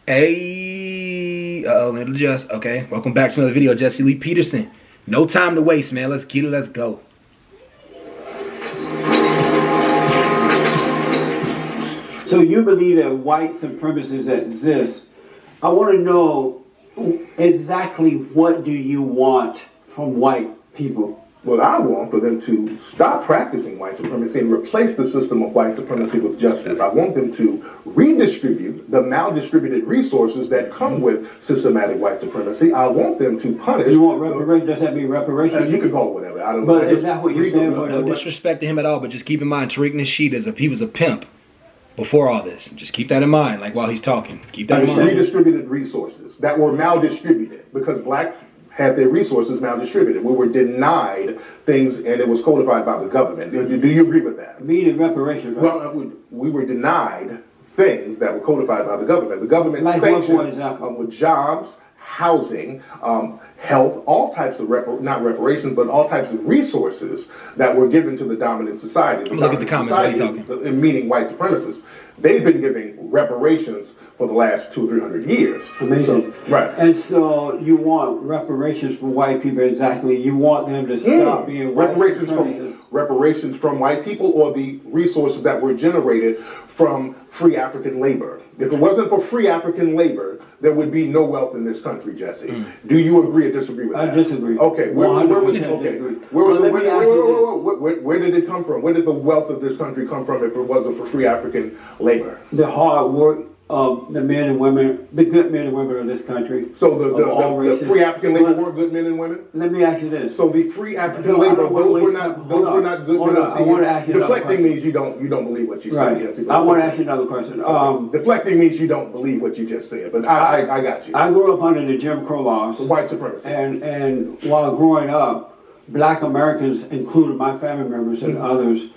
Hey, let me adjust. Okay, welcome back to another video. Jesse Lee Peterson. No time to waste, man. Let's get it. Let's go. So you believe that white supremacists exist. I want to know exactly what do you want from white people? Well, I want for them to stop practicing white supremacy and replace the system of white supremacy with justice. I want them to redistribute the maldistributed resources that come with systematic white supremacy. I want them to punish. You want reparations? Does that mean reparations? You can call it whatever. I don't know. But is that what you're saying? No disrespect to him at all, but just keep in mind, Tariq Nasheed he was a pimp before all this. Just keep that in mind, like while he's talking. Keep that in mind. Redistributed resources that were maldistributed because blacks had their resources maldistributed. We were denied things, and it was codified by the government. Do you agree with that? Meaning reparations, right? Well, we were denied things that were codified by the government. The government like sanctioned with jobs, housing, health, all types of not reparations, but all types of resources that were given to the dominant society. Look at the comments. What are you talking? Meaning white supremacists. They've been giving reparations for the last 200 or 300 years. Amazing. So, right. And so you want reparations for white people, exactly. You want them to stop being white supremacists. Reparations from white people, or the resources that were generated from free African labor. If it wasn't for free African labor, there would be no wealth in this country, Jesse. Do you agree or disagree with that? I disagree. Okay. Where did it come from? Where did the wealth of this country come from if it wasn't for free African labor? The hard work of the men and women, the good men and women of this country. So the free African labor weren't good men and women? Let me ask you this. So the free African labor, those were not good men. I want to ask you deflecting means you don't believe what you said. Yes, I want to ask you another question. Deflecting means you don't believe what you just said, but I got you. I grew up under the Jim Crow laws. White supremacy. And while growing up, black Americans, including my family members and others,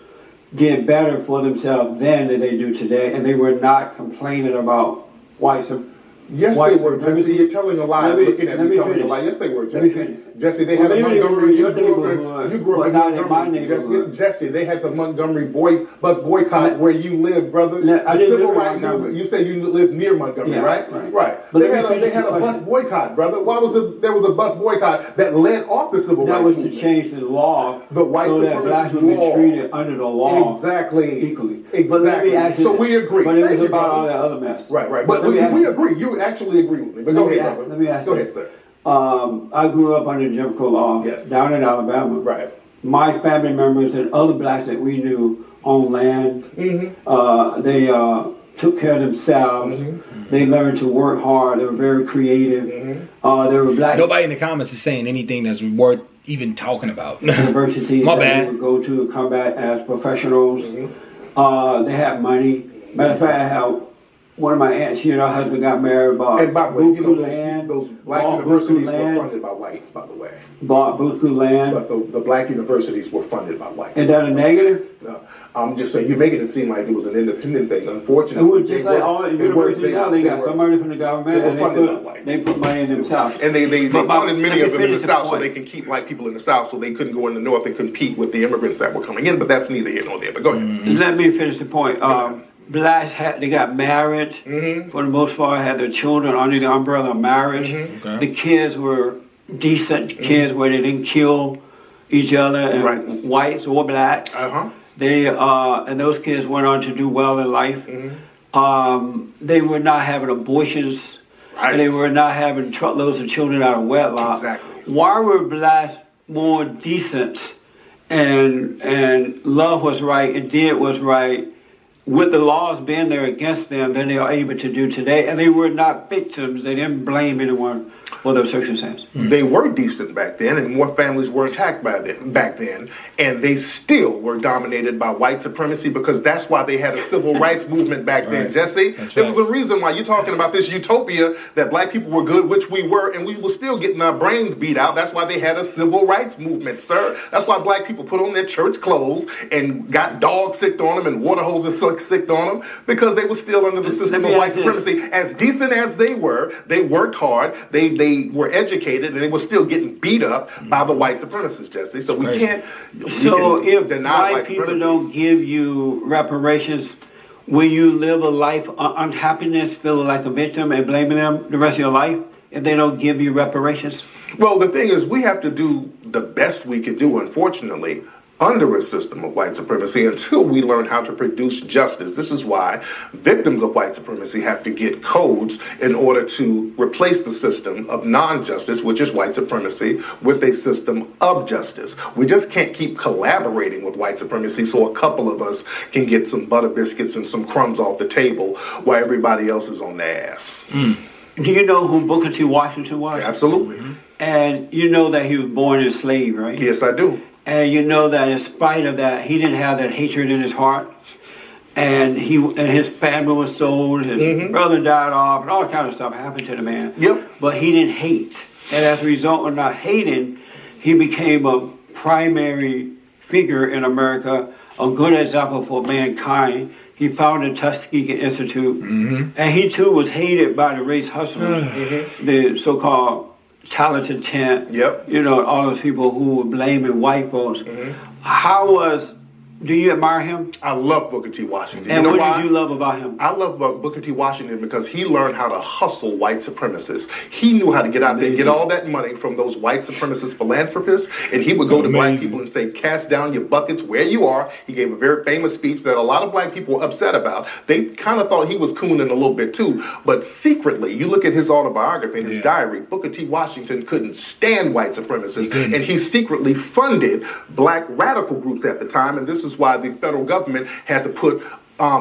did better for themselves then than they do today, and they were not complaining about white supremacy. Yes, they were, Jesse. You're telling a lie. Looking at me telling a lie. Yes, they were, Jesse. Jesse, they had a Montgomery. You grew up in Montgomery. Jesse, they had the Montgomery bus boycott where you live, brother. I didn't live in Montgomery. You say you live near Montgomery, right? Right. But they had a bus boycott, brother. Why was there was a bus boycott that led off the civil rights movement? That was to change the law, the white so that blacks would be treated under the law equally. But let me ask you, so we agree. But it was about all that other mess. Right. But we agree. You actually agree with me. But go ahead, brother. Let me ask you. Go ahead, sir. I grew up under Jim Crow law down in Alabama. Right. My family members and other blacks that we knew owned land. They took care of themselves. They learned to work hard. They were very creative. They were black. Nobody in the comments is saying anything that's worth even talking about. Universities My that bad. they would go to combat as professionals. They had money. Matter of fact, I have one of my aunts, she and her husband got married, bought buku land. Those black universities were funded by whites, by the way. Bought buku land. But the black universities were funded by whites. Is that a negative? No. I'm just saying, you're making it seem like it was an independent thing. Unfortunately, it was just like all universities now. They got some money from the government, and they put money in themselves. And they funded many of them in the South so they can keep white people in the South, so they couldn't go in the North and compete with the immigrants that were coming in. But that's neither here nor there. But go ahead. Let me finish the point. Blacks they got married for the most part, had their children under the umbrella of marriage. The kids were decent kids where they didn't kill each other, and whites or blacks. They and those kids went on to do well in life. They were not having abortions. And they were not having truckloads of children out of wedlock. Exactly. Why were blacks more decent and love was right and did what's right, with the laws being there against them, than they are able to do today? And they were not victims. They didn't blame anyone for those circumstances. They were decent back then, and more families were attacked back then, and they still were dominated by white supremacy, because that's why they had a civil rights movement back then, Jesse. There was a reason why you're talking about this utopia that black people were good, which we were, and we were still getting our brains beat out. That's why they had a civil rights movement, sir. That's why black people put on their church clothes and got dogs sicked on them and water hoses sicked on them, because they were still under the system of white supremacy. As decent as they worked hard, they were educated, and they were still getting beat up by the white supremacists, Jesse. So we can't. So if white people don't give you reparations, will you live a life of unhappiness, feeling like a victim, and blaming them the rest of your life if they don't give you reparations? Well, the thing is, we have to do the best we can do, unfortunately, under a system of white supremacy until we learn how to produce justice. This is why victims of white supremacy have to get codes in order to replace the system of non-justice, which is white supremacy, with a system of justice. We just can't keep collaborating with white supremacy so a couple of us can get some butter biscuits and some crumbs off the table while everybody else is on their ass. Do you know who Booker T. Washington was? Absolutely. And you know that he was born a slave, right? Yes, I do. And you know that in spite of that, he didn't have that hatred in his heart. And his family was sold, his brother died off, and all kind of stuff happened to the man. Yep. But he didn't hate. And as a result of not hating, he became a primary figure in America, a good example for mankind. He founded Tuskegee Institute. And he too was hated by the race hustlers, the so-called talented tent, you know, all those people who were blaming white folks. Do you admire him? I love Booker T. Washington. And what did you love about him? I love Booker T. Washington because he learned how to hustle white supremacists. He knew how to get out there and get all that money from those white supremacist philanthropists, and he would go to black people and say, cast down your buckets where you are. He gave a very famous speech that a lot of black people were upset about. They kind of thought he was cooning a little bit too, but secretly, you look at his autobiography and his diary, Booker T. Washington couldn't stand white supremacists, and he secretly funded black radical groups at the time, and this is why the federal government had to put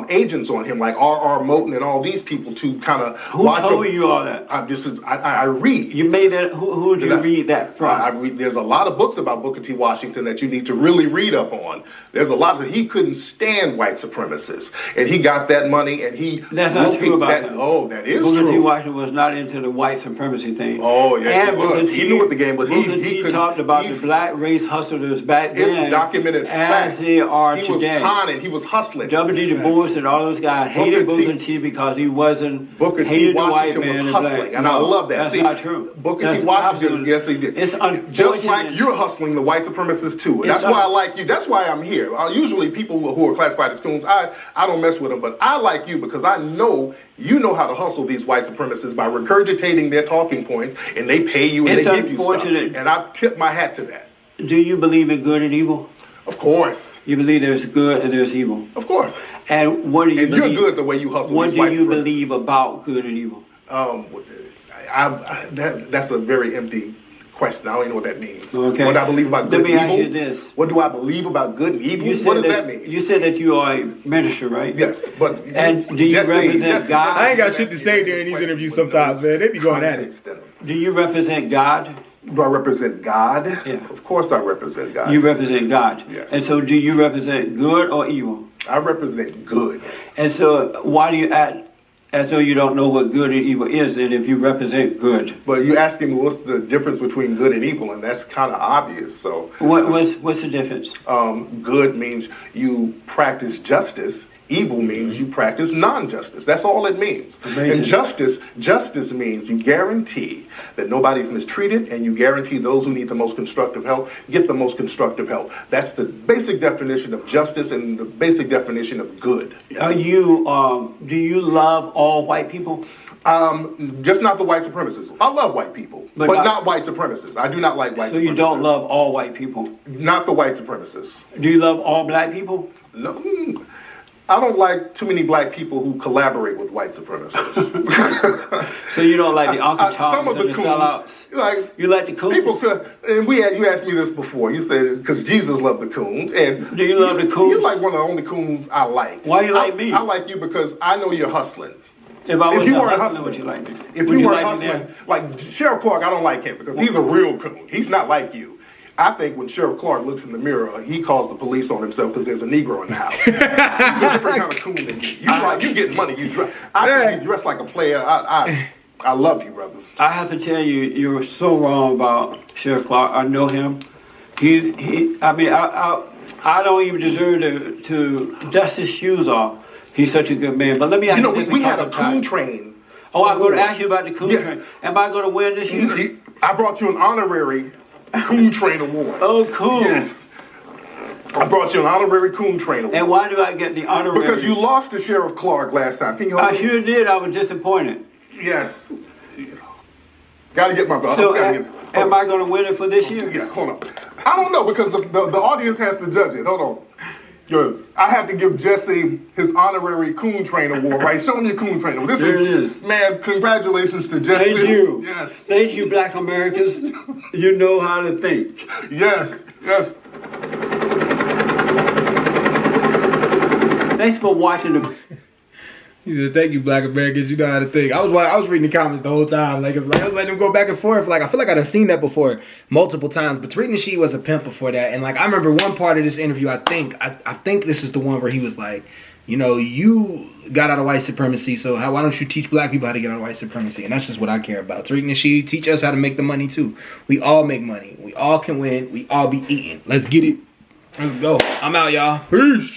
agents on him like R.R. Moten and all these people to kind of watch him. Who told you all that? I read. You made that. Who did you read that from? I read. There's a lot of books about Booker T. Washington that you need to really read up on. There's a lot that he couldn't stand white supremacists, and he got that money, and he. That's not true about him. Oh, that is Booker true. Booker T. Washington was not into the white supremacy thing. Oh, yes, and he was. He knew what the game was. Booker T. talked about the black race hustlers back then. It's documented as they are today. He was conning. He was hustling. W.D. Du Bois and all those guys hated Booker T. because he wasn't hated the white man was hustling, and I love that. That's not true. Booker T. Washington, yes, he did. It's just like you're hustling the white supremacists too. That's why I like you. That's why I'm here. Usually people who are classified as coons, I don't mess with them, but I like you because I know you know how to hustle these white supremacists by regurgitating their talking points, and they pay you and they give you stuff. And I tip my hat to that. Do you believe in good and evil? Of course. You believe there's good and there's evil? Of course. And what do you believe? You're good the way you hustle. What do you believe about good and evil? That's a very empty question. I don't even know what that means. Okay. What do I believe about good and evil? Let me ask you this. What do I believe about good and evil? What does that mean? You said that you are a minister, right? Yes, but and do you represent God? I ain't got shit to say during these interviews sometimes, man. They be going at it. Do you represent God? Do I represent God? Yeah. Of course I represent God. You represent God. Yes. And so do you represent good or evil? I represent good. And so why do you act as though you don't know what good and evil is then if you represent good? But you're asking me what's the difference between good and evil, and that's kind of obvious. So what's the difference? Good means you practice justice. Evil means you practice non-justice. That's all it means. Amazing. And justice means you guarantee that nobody's mistreated, and you guarantee those who need the most constructive help get the most constructive help. That's the basic definition of justice and the basic definition of good. Do you love all white people? Just not the white supremacists. I love white people, but not white supremacists. I do not like white supremacists. So you don't love all white people? Not the white supremacists. Do you love all black people? No. I don't like too many black people who collaborate with white supremacists. So you don't like the Uncle Toms some of and the sellouts? Like, you like the coons? You asked me this before. You said, because Jesus loved the coons. And do you love the coons? You're like one of the only coons I like. Why you like me? I like you because I know you're hustling. If you weren't hustling, would you like me? If you weren't hustling, like Sheriff Clark, I don't like him because he's a real coon. He's not like you. I think when Sheriff Clark looks in the mirror, he calls the police on himself because there's a Negro in the house. He's a different kind of coon than you. You get money. I think you dress like a player. I love you, brother. I have to tell you, you're so wrong about Sheriff Clark. I know him. I don't even deserve to dust his shoes off. He's such a good man. But let me ask you, we had a coon train. Oh, I'm going to ask you about the coon train. Am I going to win this year? I brought you an honorary Coon Train Award. Oh, cool. Yes. I brought you an honorary coon trainer. And why do I get the honorary? Because you lost to Sheriff Clark last time. Can you I sure did. I was disappointed. Yes. Got to get my belt. So am I going to win it for this year? Yes, hold on. I don't know because the audience has to judge it. Hold on. Good. I have to give Jesse his honorary coon trainer award, right? Show him your coon trainer. There it is. Man, congratulations to Jesse. Thank you. Yes. Thank you, Black Americans. You know how to think. Yes, yes. Thanks for watching the... He said, "Thank you, Black Americans. You know how to think." I was reading the comments the whole time. Like, I was letting them go back and forth. Like, I feel like I'd have seen that before multiple times. But Tariq Nasheed was a pimp before that. And like, I remember one part of this interview. I think this is the one where he was like, you know, you got out of white supremacy, so why don't you teach black people how to get out of white supremacy? And that's just what I care about. Tariq Nasheed, teach us how to make the money too. We all make money. We all can win. We all be eating. Let's get it. Let's go. I'm out, y'all. Peace.